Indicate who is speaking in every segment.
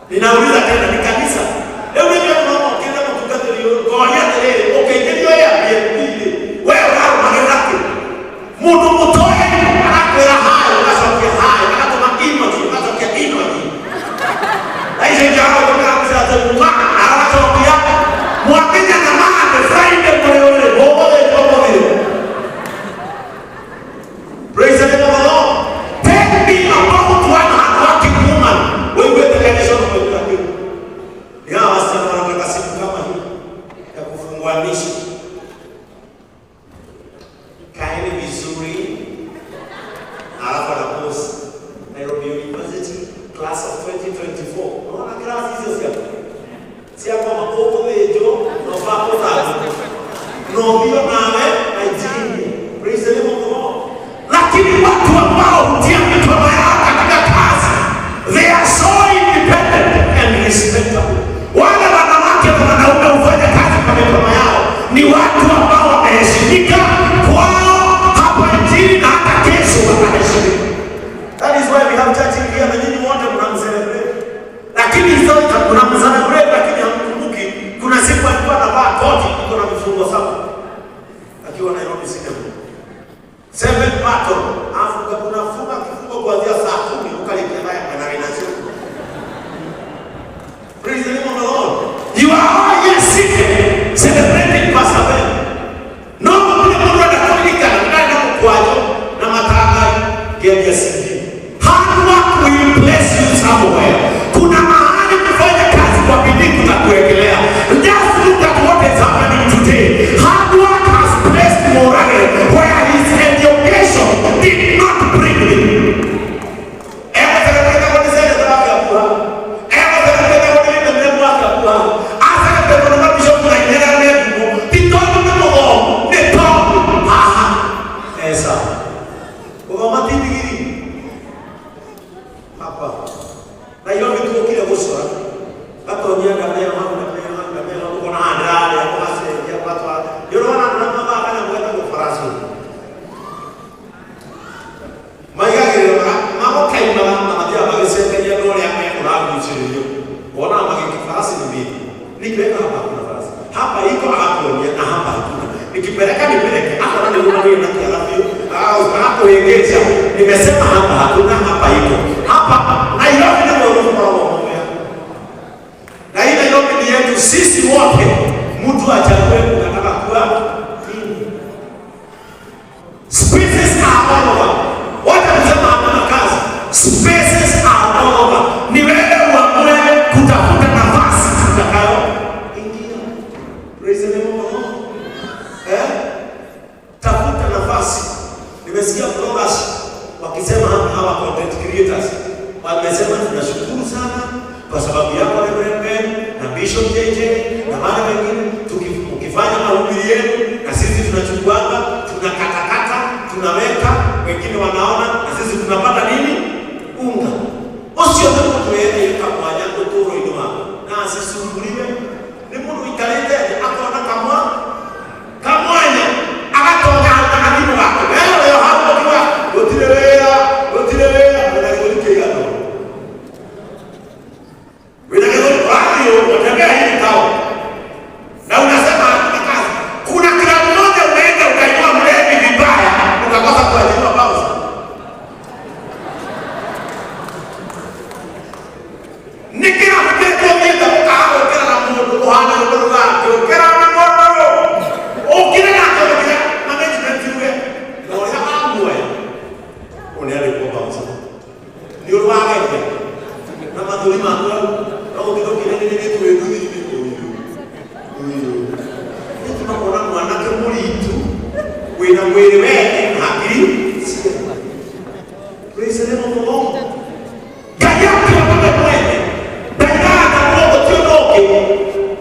Speaker 1: Ninauliza tena ni kanisa. Leo mimi naomba kila mtu katalio kwa yale okay ndio ya Biblia. Wewe hao maneno Mungu mtoe anakwenda hayo unashokia hayo anatuma image unashokia image. Hizo jao kama mzazi mwa anatokea mwapenya na maana Friday kwa yule bobo ile. Praise the Lord. Take me about one hardworking woman. Wewe kanisa umepata. Ya wasichana wanataka siku kama hii ya kufunguanisha. Kaeni vizuri. Alafu na post Nairobi University class of 2024. Unaona class hizo siapa? Siapa makopo wejo no papo tatu. No bio nawe ajini. Praise the Lord. Lakini watu ambao hutia mikono yao katika kazi, they are so independent and respectable. Wale wanawake na wanaume hufanya kazi kwa mikono yao ni watu ambao wameheshimika kwao hapa nchini na hata kesho wataheshimika. That is why we have church here na nyinyi wote mnamcelebrate. Lakini historia mnamcelebrate lakini hamkumbuki kuna siku alikuwa anavaa koti iko na vifungo saba. Akiwa Nairobi City. 7 battle. Afrika kuna funga kifungo kuanzia saa 10 ukalipia naye na rinasio. Praise the name of the Lord. You are all here sitting celebrating Pastor Ben. No kuna mtu anakualika na mkwajo na matanga ya CG. Hard work will place you somewhere. Kuna mahali kufanya kazi kwa bidii kutakuwekelea. Just look at what is happening today. Hard work has placed Morale where his education did not bring him. Nimesema hapa hakuna, hapa iko. Hapa Nairobi ndio unaoona. Na hii Nairobi ni yetu sisi wote. Mtu achague unataka kuwa nini? Spaces are all over. Wote wanasema hakuna kazi. Spaces are all over. Ni wewe uamue kutafuta nafasi utakayo ingia. Praise the name of the Lord. Tafuta nafasi. Nimesikia bloggers wakisema hawa content creators wamesema tunashukuru sana kwa sababu yako Reverend Ben na Bishop JJ na wale wengine tukifanya mahubiri yenu na sisi tunachukuanga tunakatakata tunaweka wengine wanaona na sisi tunapata nini unga osio ndio tuende kama yako toro inua na sisi umbuliwe ni Mungu ikalete akaona kama kamwanya akatoka akadini wako leo hapo kwa utilewea unalikuwa unatembea hii kao na unasema hakuna kazi. Kuna kila mmoja unaenda ukainua mlevi vibaya ukakosa kuajiriwa pausa. Nikira mkeko mita mkao kila na mungu kuhana mungu wake kila na mungu ukira na kila management uwe na wale amwe unaenda kwa pausa ndio wake na madhuri makao au ndio kinene tu wewe ndio tunaona mwanake muritu wina mwere wewe hakiri. Praise the name of the Lord. Kayaki wapata mwene tayari kwa tionoke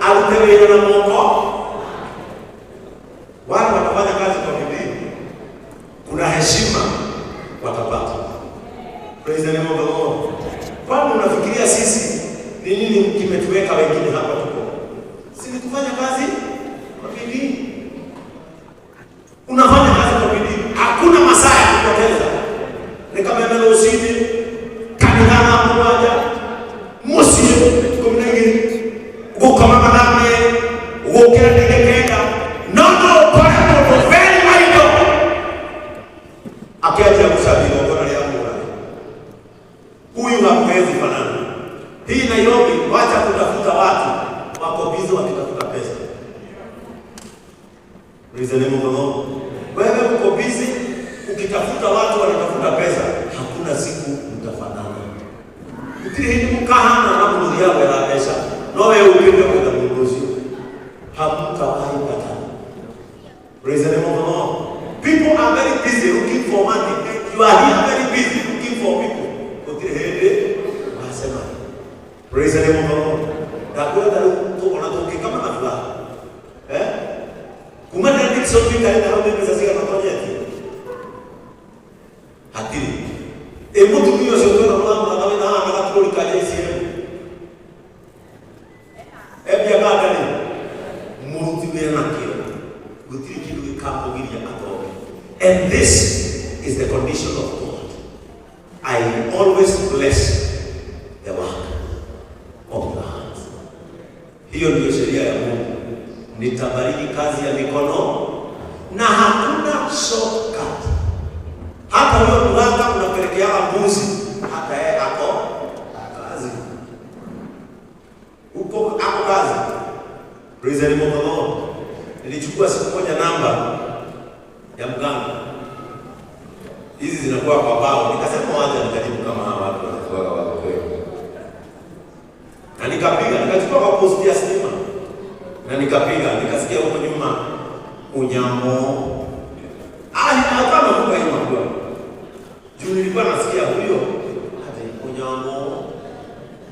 Speaker 1: alitewe na Mungu. Watu wanafanya kazi kwa bidii, kuna heshima watapata. Praise the name of the Lord. Kwa unafikiria sisi ni nini kimetuweka wengine hapa tuko? Sisi tufanya kazi kwa bidii. Unafanya kazi kwa bidii. Hakuna masaa ya kupoteza. Ni kama mbele usini kanigana mmoja. Musi hakuwezi fanana. Hii Nairobi, wacha kutafuta watu wako busy wakitafuta pesa. Praise the name of the Lord. Wewe uko busy ukitafuta watu wanatafuta pesa, hakuna siku mtafanana. Ukiri mkahana na mnuzi yao ya pesa, no wewe upende kwa mnuzi, hamtawahi patana. Praise the name of the Lord. People are very busy looking for money. You are here very busy looking for people. Ukiri wasema. Praise the name of the Lord. Nakwenda unatoka kama na furaha. Kumana Nixon pika ina roho pesa zika na project. Hatiri. Mtu mmoja sio kwa mlango na kama na katoli kaje isiyo. Ebya baba ni mtu mwenye nakio. Gutiri kitu kampo gilia atoke. And this is the condition of God. I always bless the work of your hands. Hiyo ndio sheria ya Mungu. Nitabariki kazi ya mikono na hakuna shortcut. Hata huyo mganga unapelekea mbuzi, hata yeye hapo kazi. Uko hapo kazi. Praise the name of the Lord. Nilichukua siku moja namba ya mganga. Hizi zinakuwa kwa bao. Nikasema waje nijaribu kama hawa watu wanakuwa wako kweli. Na nikachukua kwa post ya stima. Na nikasikia huko nyuma unyamo. Hapana kwa hiyo mambo. Juu nilikuwa nasikia huyo hadi unyamo.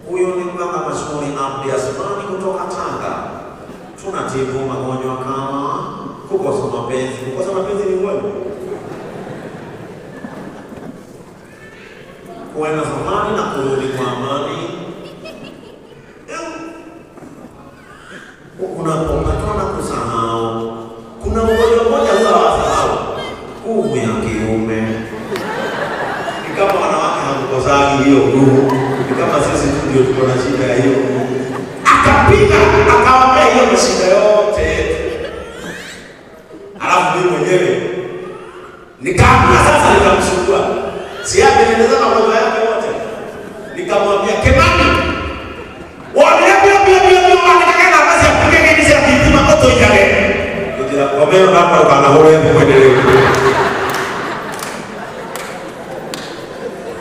Speaker 1: Huyo ni mganga mashuhuri Abdiasmani kutoka Tanga. Tunatibu magonjwa kama kukosa mapenzi. Kukosa mapenzi ni wewe. Kuenda zamani na kurudi kwa amani. Unapopatana kusahau. Kuna mmoja huwa wasahau. Nguvu ya kiume. Ni kama wanawake hamkosagi hiyo nguvu. Ni kama sisi ndio tuko na shida ya hiyo nguvu. Akapiga akawaambia hiyo mashida yote. Alafu mimi mwenyewe nikaamua sasa nikamchukua. Siape nieleza mambo yake yote. Nikamwambia Kemani. Komeo napa kana hore mwendelee.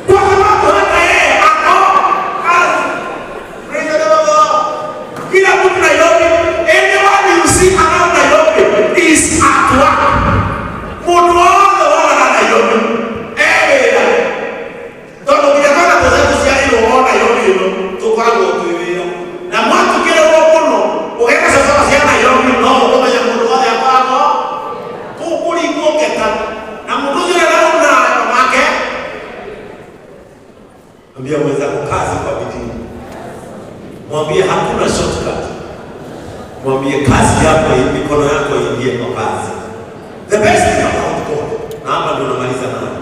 Speaker 1: Kwa sababu hata yeye ako kazi. Praise the Lord. Kila mtu Nairobi, anyone you see around Nairobi is at work. Mundu wote wana Nairobi. Ndio bila kana kuzaji siali wana Nairobi ndio tukwango tuwira. Na mwanzo kile wokono, ukaenda sasa siali Nairobi no kama ya mundu wale hapa. Na mtuzi na launa wake ambia mwenzako kazi kwa bidii. Mwambie hakuna shortcut. Mwambie kazi yako, mikono yako iingie kwa kazi. The best thing about God. Na hapa ndio namaliza nayo.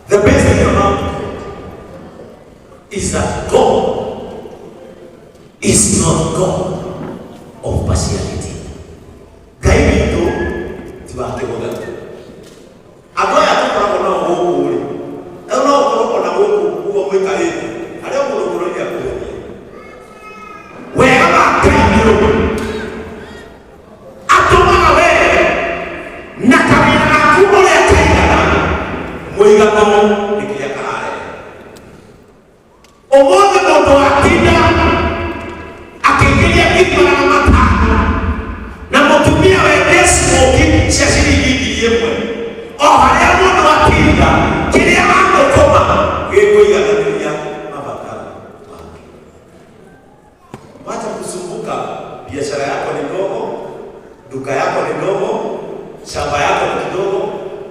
Speaker 1: The best thing about God is that God is not God of partiality. Gaibi ndo tiwake moga. Adoya tukora na huko ule. Ndio uko na huko huo mweka hivi. Alio kulo ya kwa. Wewe kama kaibi. Atoma wewe. Na kamera kubwa ya kaida. Mwiga kama nikia kale. Omote ndo akida. Akiingia kitu na matano. Na mtumia wewe desmo kitu cha shilingi yemwe. Haya mwana wakinga kile ando koma yego ya dunia mabaka. Wacha kusumbuka, biashara yako ni ndogo, duka yako ni ndogo, shamba yako ni kidogo.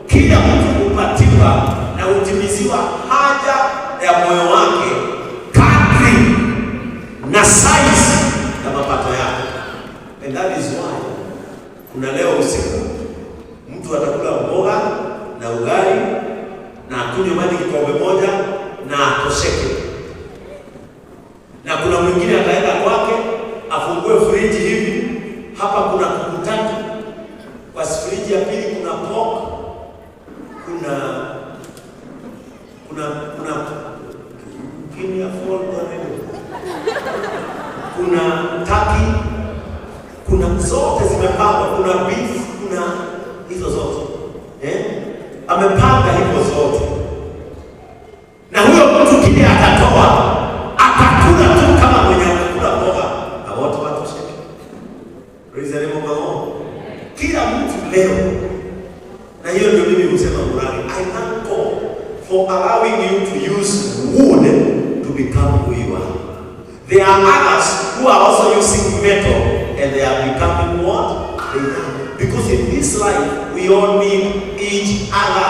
Speaker 1: Kila mtu upatiwa na utimiziwa haja ya moyo wake kadri na size ya mapato yake. And that is why kuna leo usiku mtu atakula mboga na ugali na kunywa maji kikombe moja na atosheke. Na kuna mwingine ataenda kwake afungue friji hivi, hapa kuna kuku tatu, kwa friji ya pili kuna pork, kuna Kini ya fall bwana. Kuna taki, kuna zote zimepangwa, kuna beef, kuna hizo zote. Amepanga hivyo zote. Na huyo mtu kile atatoa, atakula tu kama mwenye anakula mboga. Na wote watosheke. Praise the name of the Lord. Kila mtu leo. Na hiyo ndio mimi husema Murage, I thank God for allowing you to use wood to become who you are. There are others who are also using metal and they are becoming what? Because in this life we all need each other.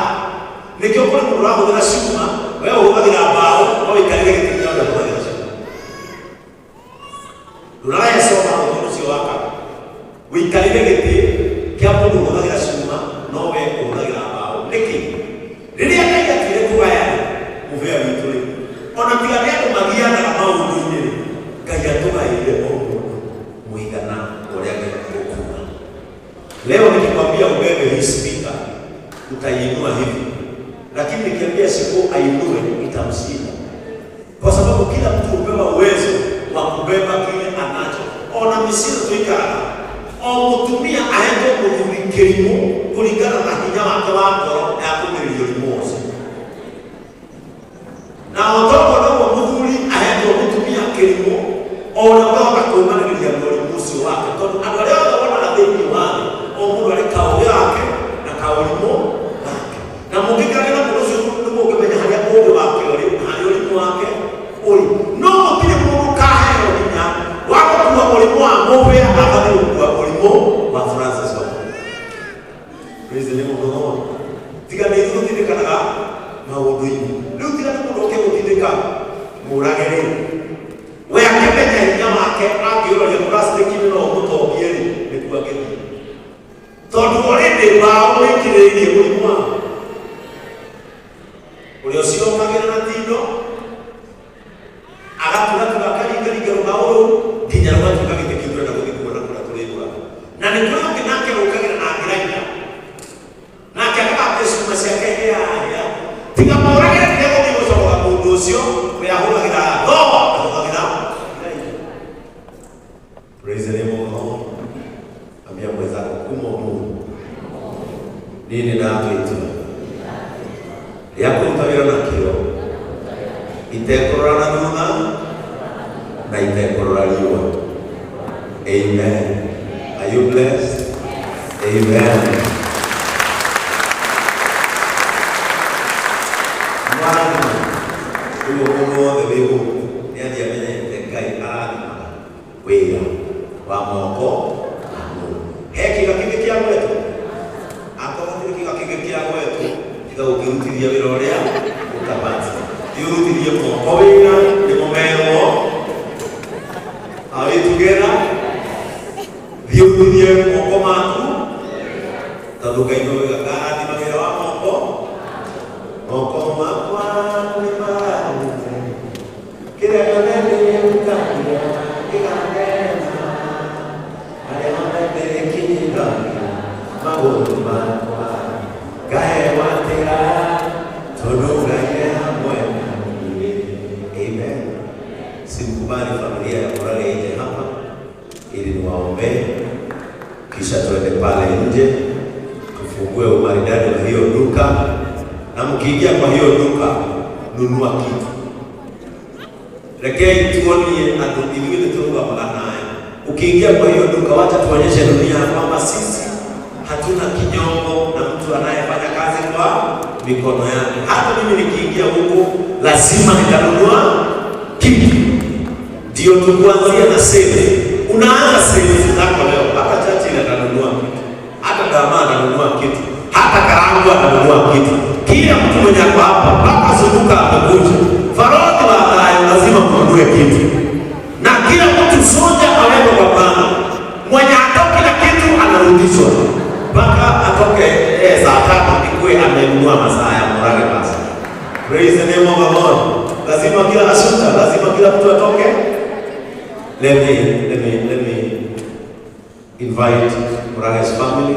Speaker 1: Nikio kwa Murage kuna shuma, wewe unagira bao, au ikalile kitu cha kwa shuma. Tunalaya soma kwa sio waka. Wikalile kitu kia mtu unagira shuma, nowe unagira bao. Niki. Nili akaja kile kubaya, muvea vituli. Ona pia ndio magia na bao ndio. Kaya toka ile bongo muigana oleage kukuwa. Leo nikikwambia ubebe hii speaker utainua hivi. Lakini nikiambia siku ainue itamshinda. Kwa sababu kila mtu hupewa uwezo wa kubeba kile anacho. Ona misiri tuikana. Omutumia aende kulikirimo kulingana na hinya wake wa ngoro ya kumilioni moja. Na otoko ndio muthuri aende kutumia kirimo ona baba kumanĩrĩria mũrimũ ũcio wake tondũ andũ arĩa othe wona thĩinĩ wake o mũndũ arĩ kaũgĩ wake na kaũrimũ wake na mũngĩkagĩra mũndũ ũcio nĩ mũngĩmenya harĩa mũndũ wake ũrĩ harĩa ũrimũ wake ũrĩ no gũtirĩ mũndũ kaheo hinya wa gũkua mũrimũ wa mũhĩa agathiĩ gũkua mũrimũ wa Francis Wambua. Praise the name of the Lord. Tiga nĩ gũthithĩkanaga maũndũ-inĩ rĩu tiga nĩ mũndũ ũke gũthithĩka Murage rĩu we akimenya hinya wake angĩũrania mũracitĩkire no mũtongie rĩ nĩkuo angĩthiĩ tondũ already bao wĩkirĩirie mũrimũ wa ũrĩa ũcio ũkagĩra na tindo agatuga akaringaringa rũbaũ rũu nginya rũgatuĩka gĩtĩ kĩu twenda gũthiĩ kuona kũrĩa tũrĩgũra na nĩ kũrĩ ũngĩ nake ũkagĩra na ngiraina nake akagate cuma ciake hĩahĩa tiga Murage rĩrĩa gũthiĩ gũcoka mũndũ ũcio we ahũthagĩra thoma Praise the name of the Lord. Ambia mwenzako kumo nini na tuitu yako utawira na kio itekorora na thutha na itekorora liwa. Amen. Are you blessed? Amen. Mwana uyo the bigo yani amenye Ngai arani wega wa moko heki gakige kia wetu akora kiki gakige kia wetu tika ukirutiria wira uria utabati yurutirie moko wira ni momero are together yurutirie moko maku taduka ino wega gati mawira wa moko makwa ni maru kile kanene mtakia Amen. Simkubali familia ya Murage ije hapa ili niwaombee, kisha tuende pale nje tufungue umaridadi wa hiyo duka, na mkiingia kwa hiyo duka nunua kitu. Rekei tuonie atuiliwe tunga mlanayo. Ukiingia kwa hiyo duka wacha tuonyeshe dunia kwamba sisi hatuna kinyongo na mtu anayefanya kazi kwa mikono yake. Hata mimi nikiingia huko lazima nitanunua kitu. Ndio tukuanzia na sale. Unaanza sale zako leo, hata chachi atanunua kitu. Hata kama atanunua kitu. Hata karangu atanunua kitu. Kila mtu mwenye ako hapa mpaka zunguka atakuja. Farodi wa hayo lazima kununue kitu. Na kila mtu soja aweko kwa bana. Mwenye atoke na kitu anarudishwa. Mpaka atoke saa 3 ikuwe amenunua masaa ya Murage basi. Praise the name of the Lord. Lazima kila asuta, lazima kila mtu atoke. Let me invite Murage's family.